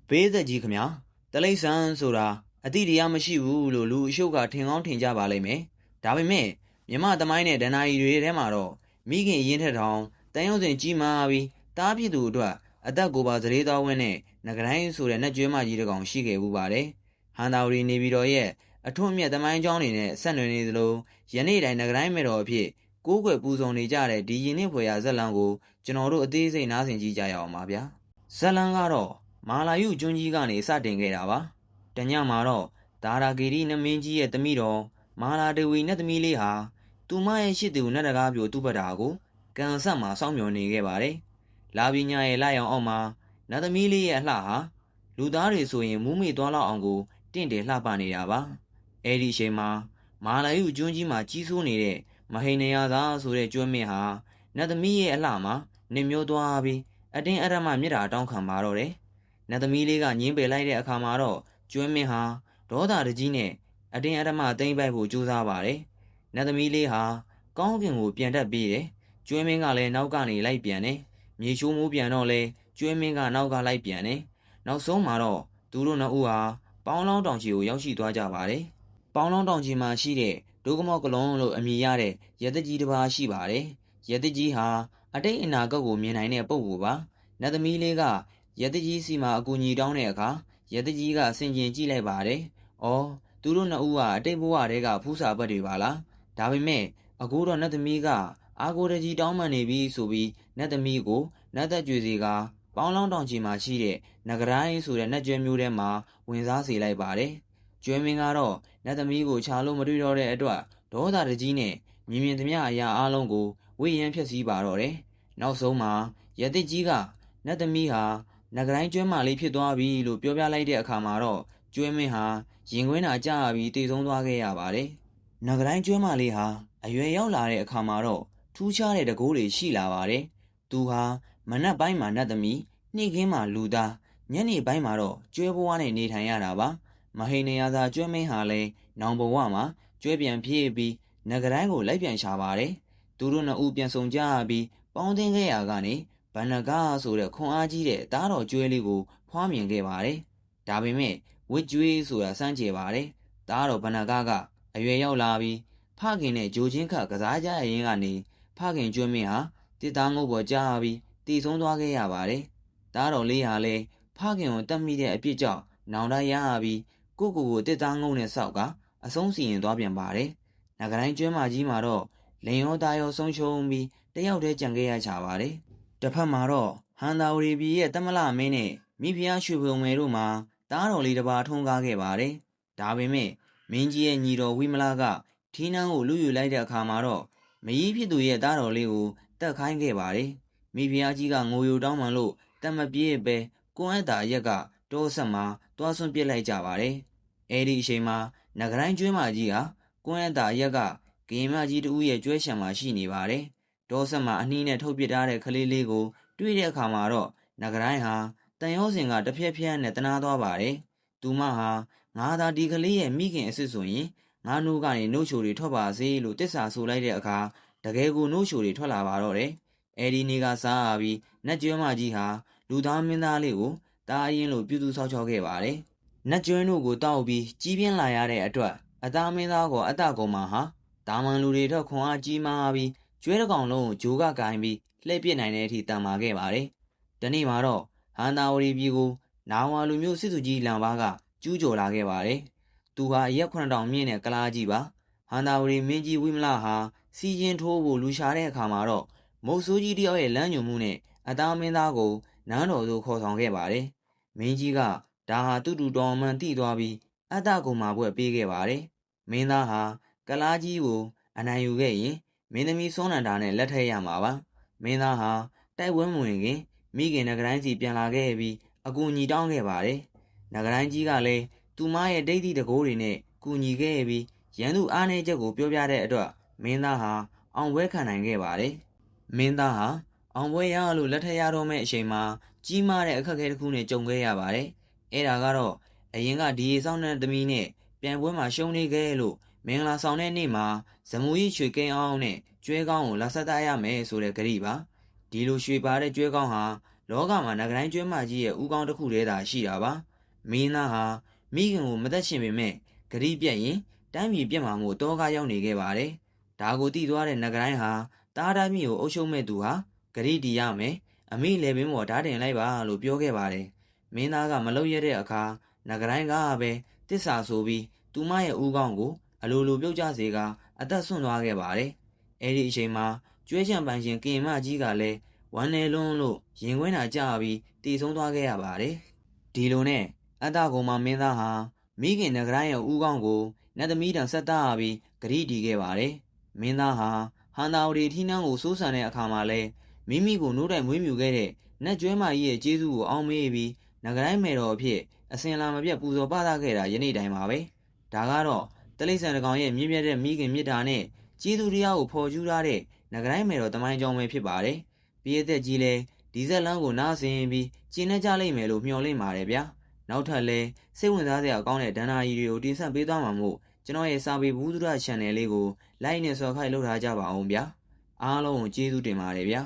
ဘေးသက်ကြီးခမညာတလိษံဆိုတာအတိတရားမရှိဘူးလို့လူအရှုပ်ကထင်ကောင်းထင်ကြပါလိမ့်မယ်ဒါပေမဲ့မြမသမိုင်းနဲ့ဒဏ္ဍာရီတွေထဲမှာတော့မိခင်အရင်ထက်ထောင်တန်ရုံစဉ်ကြီးမားပြီးတားဖြစ်သူအတွက်အသက်ကိုပါစရေတော်ဝင်းနဲ့ငကတိုင်းဆိုတဲ့နှက်ကျွေးမကြီးတစ်ကောင်ရှိခဲ့ဘူးပါတယ်ဟန်တာဝရီနေပြည်တော်ရဲ့အထွတ်အမြတ်သမိုင်းကြောင်းတွေနဲ့ဆက်နွယ်နေသလိုယနေ့တိုင်းငကတိုင်းမဲ့တော်အဖြစ်ကိုးကွယ်ပူဇော်နေကြတဲ့ဒီရင်နှင့်ဖွယ်ရာဇက်လံကိုကျွန်တော်တို့အသေးစိတ်နားဆင်ကြည့်ကြရအောင်ပါဗျာဇက်လံကတော့မာလာယုကျွန်းကြီးကနေစတင်ခဲ့တာပါတညမှာတော့ဒါရာဂီရီနမင်းကြီးရဲ့သမီးတော်မာလာဒေဝီနဲ့သမီးလေးဟာသူမရဲ့ရှိသူနတ်တကားပြိုသူ့ပတာကိုကန်ဆက်မှာစောင့်မျှော်နေခဲ့ပါတယ်လာပညာရဲ့လိုက်အောင်အောက်မှာနတ်သမီးလေးရဲ့အလှဟာလူသားတွေဆိုရင်မူးမေ့သွားလောက်အောင်ကိုတင့်တယ်လှပနေတာပါအဲ့ဒီအချိန်မှာမာလာယုကျွန်းကြီးမှာကြီးစိုးနေတဲ့မဟိနေယသာဆိုတဲ့ကျွန်းမင်းဟာနတ်သမီးရဲ့အလှမှာနစ်မျိုးသွားပြီးအတင်းအဓမ္မမြစ်တာတောင်းခံပါတော့တယ်နတ်သမီးလေးကငင်းပယ်လိုက်တဲ့အခါမှာတော့ကျွန်းမင်းဟာဒေါသတကြီးနဲ့အတင်းအဓမ္မသိမ့်ပိုက်ဖို့ကြိုးစားပါတယ်နတ်သမီးလေးဟာကောင်းကင်ကိုပြန်တက်ပြေးတယ်ကျွန်းမင်းကလည်းနောက်ကနေလိုက်ပြန်တယ်မြေချိုးမိုးပြန်တော့လဲကျွန်းမင်းကနောက်ကလိုက်ပြန်တယ်နောက်ဆုံးမှာတော့သူတို့နှစ်ဦးဟာပေါင်းလောင်းတောင်ကြီးကိုရောက်ရှိသွားကြပါတယ်ပေါင်းလောင်းတောင်ကြီးမှာရှိတဲ့ဒုက္ကမောက်ကလွန်လို့အမည်ရတဲ့ရတကြီးတစ်ပါးရှိပါတယ်ရတကြီးဟာအတိတ်အနာဂတ်ကိုမြင်နိုင်တဲ့ပုဂ္ဂိုလ်ပါနတ်သမီးလေးကရတကြီးစီမှာအကူအညီတောင်းတဲ့အခါရတကြီးကဆင်ခြင်ကြည့်လိုက်ပါတယ်။အော်သူတို့နှစ်ဦးကအတိတ်ဘဝတည်းကဖူးစာပတ်တွေပါလား။ဒါပေမဲ့အခုတော့နတ်သမီးကအာကိုတကြီးတောင်းပန်နေပြီဆိုပြီးနတ်သမီးကိုနတ်သက်ကြွေစီကပေါင်းလောင်းတောင်ကြီးမှာရှိတဲ့နဂရိုင်းဆိုတဲ့နတ်ကျွဲမျိုးထဲမှာဝင်စားစေလိုက်ပါတယ်။ကျွဲမင်းကတော့နတ်သမီးကိုခြာလို့မတွေ့တော့တဲ့အတွက်ဒေါသတကြီးနဲ့မြင်မြင်သမျှအရာအလုံးကိုဝိရန်ဖြစ်စည်းပါတော့တယ်။နောက်ဆုံးမှာရတကြီးကနတ်သမီးဟာနဂရိုင်းကျွဲမလေးဖြစ်သွားပြီလို့ပြောပြလိုက်တဲ့အခါမှာတော့ကျွဲမင်းဟာရင်ခွင်းသာကျပြီးတည်ဆုံးသွားခဲ့ရပါတယ်။နဂရိုင်းကျွဲမလေးဟာအရွယ်ရောက်လာတဲ့အခါမှာတော့ထူးခြားတဲ့တကိုးတွေရှိလာပါတယ်။သူဟာမနက်ပိုင်းမှာနတ်သမီးနေ့ခင်းမှာလူသားညနေပိုင်းမှာတော့ကျွဲဘဝနဲ့နေထိုင်ရတာပါ။မဟိနေယသာကျွဲမင်းဟာလည်းနောင်ဘဝမှာကျွဲပြန်ပြေးပြီးနဂရိုင်းကိုလိုက်ပြန်ရှာပါတယ်။သူတို့နှစ်ဦးပြန်ဆုံကြပြီးပေါင်းသင်းခဲ့ရာကနေဗန္နကားဆိုတဲ့ခွန်အားကြီးတဲ့သားတော်ကျွဲလေးကိုဖွားမြင်ခဲ့ပါတယ်။ဒါပေမဲ့ဝစ်ကျွေးဆိုတာစမ်းကြယ်ပါတယ်။သားတော်ဗန္နကားကအရွယ်ရောက်လာပြီးဖခင်နဲ့ဂျိုချင်းခကစားကြရင်းကနေဖခင်ကျွဲမင်းဟာတစ်သားငုတ်ပေါ်ကြားပြီးတည်ဆုံးသွားခဲ့ရပါတယ်။သားတော်လေးဟာလည်းဖခင်ကိုတတ်မိတဲ့အပြစ်ကြောင့်နောင်တရပြီးကိုတစ်သားငုတ်နဲ့ဆောက်ကအဆုံးစီရင်သွားပြန်ပါတယ်။နဂရိုင်းကျွဲမကြီးမှာတော့လင်ရောသားရောဆုံးရှုံးပြီးတယောက်တည်းကြံခဲ့ရချပါတယ်။တစ်ဖက်မှာတော့ဟန်တာဝရီပြည်ရဲ့တမလမင်းနဲ့မိဖုရားရွှေဘုံမယ်တို့မှာတားတော်လေးတစ်ပါးထုံးကားခဲ့ပါတယ်။ဒါပေမဲ့မင်းကြီးရဲ့ညီတော်ဝိမလာကထီးနှန်းကိုလူယူလိုက်တဲ့အခါမှာတော့မကြီးဖြစ်သူရဲ့တားတော်လေးကိုတက်ခိုင်းခဲ့ပါတယ်။မိဖုရားကြီးကငိုယိုတောင်းပန်လို့တက်မပြေးပဲကွန်းအပ်တာရက်ကတောဆက်မှာတွားဆွန့်ပစ်လိုက်ကြပါတယ်။အဲဒီအချိန်မှာနဂရိုင်းကျွဲမကြီးဟာကွန်းအပ်တာရက်ကဂရင်မကြီးတူရဲ့ကျွဲရှံမှာရှိနေပါတယ်။တောဆက်မှာအနှီးနဲ့ထုတ်ပစ်ထားတဲ့ကလေးလေးကိုတွေ့တဲ့အခါမှာတော့နဂရိုင်းဟာတန်ရောစင်ကတဖြက်ဖြက်နဲ့တနာသွားပါတယ်။သူမဟာငါသာဒီကလေးရဲ့မိခင်အစ်စ်ဆိုရင်ငါနို့ကနေနှုတ်ချိုတွေထွက်ပါစေလို့တစ္ဆာဆိုလိုက်တဲ့အခါတကယ်ကိုနှုတ်ချိုတွေထွက်လာပါတော့တယ်။အဲဒီနေ့ကစားပြီးနတ်ကျွဲမကြီးဟာလူသားမင်းသားလေးကိုတားရင်လို့ပြုစုဆောက်ချောခဲ့ပါတယ်။နတ်ကျွဲတို့ကိုတောက်ပြီးကြီးပြင်းလာရတဲ့အတွက်အသားမင်းသားကအတကုံမှာဟာတာမန်လူတွေတော့ခွန်အားကြီးမားပြီးကျွဲတစ်ကောင်လုံးကိုဂျိုးကကင်ပြီးလှည့်ပစ်နိုင်တဲ့အထိတန်မာခဲ့ပါတယ်။ဒီနေ့မှာတော့ဟန်တာဝရီပြည်ကိုနာဝါလူမျိုးစစ်သူကြီးလံပါးကကျူးကျော်လာခဲ့ပါတယ်။သူဟာအရက်9000မြင့်တဲ့ကလားကြီးပါ။ဟန်တာဝရီမင်းကြီးဝိမလဟာစီရင်ထိုးဖို့လူရှာတဲ့အခါမှာတော့မုတ်ဆိုးကြီးတယောက်ရဲ့လမ်းညွှန်မှုနဲ့အသားမင်းသားကိုနန်းတော်သို့ခေါ်ဆောင်ခဲ့ပါတယ်။မင်းကြီးကဒါဟာတူတူတော်မှန်တိသွားပြီးအတ္တကုံမာဘွဲ့ပေးခဲ့ပါတယ်။မင်းသားဟာကလားကြီးကိုအနိုင်ယူခဲ့ရင်မင်းသမီးစွန်းနန္ဒာနဲ့လက်ထပ်ရမှာပါ။မင်းသားဟာတိုက်ပွဲမဝင်ခင်မိခင်နဂရိုင်းစီပြန်လာခဲ့ပြီးအကူအညီတောင်းခဲ့ပါတယ်။နဂရိုင်းကြီးကလည်းသူမရဲ့ဒိဋ္ဌိတကိုးတွေနဲ့ကူညီခဲ့ပြီးရန်သူအားနည်းချက်ကိုပြောပြတဲ့အတွက်မင်းသားဟာအောင်ပွဲခံနိုင်ခဲ့ပါတယ်။မင်းသားဟာအောင်ပွဲရလို့လက်ထပ်ရတော့မယ့်အချိန်မှာကြီးမားတဲ့အခက်အခဲတစ်ခုနဲ့ကြုံခဲ့ရပါတယ်။အဲ့ဒါကတော့အရင်ကဒီရေဆောင်တဲ့သမီးနဲ့ပြန်ပွဲမှာရှုံးနေခဲ့လို့မင်္ဂလာဆောင်တဲ့နေ့မှာဇမူကြီးရွှေကိန်းအောင်နဲ့ကျွဲကောင်းကိုလာဆက်တရမယ်ဆိုတဲ့ကြိပါဒီလိုရွှေပါတဲ့ကျွဲကောင်းဟာ လောကမှာနဂရိုင်းကျွဲမကြီးရဲ့ဥကောင်းတစ်ခုတည်းသာရှိတာပါမင်းသားဟာမိခင်ကိုမသက်ရှင်ပေမဲ့ဂရီးပြက်ရင်တိုင်းပြည်ပြက်မှာမို့တောကားရောက်နေခဲ့ပါတယ်ဒါကိုသိသွားတဲ့နဂရိုင်းဟာတားတားမိကိုအုပ်ချုပ်မဲ့သူဟာဂရီးတီရမယ်အမိလေပင်ပေါ်ဓာတ်တင်လိုက်ပါလို့ပြောခဲ့ပါတယ်မင်းသားကမလုပ်ရတဲ့အခါနဂရိုင်းကပဲတစ္ဆာဆိုပြီးသူမရဲ့ဥကောင်းကိုအလိုလိုပြုတ်ကျစေကအသက်ဆွန့်သွားခဲ့ပါတယ်အဲ့ဒီအချိန်မှာကျွဲချံပိုင်ရှင်ကင်မကြီးကလည်းဝမ်းနေလွန်းလို့ရင်ခွင်းသာကျပြီးတည်ဆုံးသွားခဲ့ရပါတယ်ဒီလိုနဲ့အတ္တကုံမမင်းသားဟာမိခင်နဂရိုင်းရဲ့ဥကောင်းကိုနတ်သမီးတန်ဆက်သားပြီးဂရီးတီခဲ့ပါတယ်မင်းသားဟာဟန်တာဝတီထီးနှန်းကိုစိုးစံတဲ့အခါမှာလဲမိမိကိုနှိုးတိုင်မွေးမြူခဲ့တဲ့နတ်ကျွဲမကြီးရဲ့ကျေးဇူးကိုအောက်မေ့ပြီးနဂရိုင်းမယ်တော်အဖြစ်အစဉ်လာမပြတ်ပူဇော်ပသခဲ့တာယနေ့တိုင်ပါပဲဒါကတော့တလိษံတကောင်ရဲ့မြင့်မြတ်တဲ့မိခင်မြစ်တာနဲ့ကျေးဇူးတရားကိုဖော်ကျူးထားတဲ့နဂရိုင်းမယ်တော်တမိုင်းကြောင်းပဲဖြစ်ပါတယ်ပြည်သက်ကြီးလဲဒီဇက်လန်းကိုနားဆင်ပြီးကျင်းနေကြလိမ့်မယ်လို့မျှော်လင့်ပါတယ်ဗျာနောက်ထပ်လဲစိတ်ဝင်စားစရာကောင်းတဲ့ဒဏ္ဍာရီတွေကိုတင်ဆက်ပေးသွားမှာမို့ကျွန်တော်ရဲ့စာပေဘူးဒုရ channel လေးကို like နဲ့ subscribe လုပ်ထားကြပါအောင်ဗျာအားလုံးကိုကျေးဇူးတင်ပါတယ်ဗျာ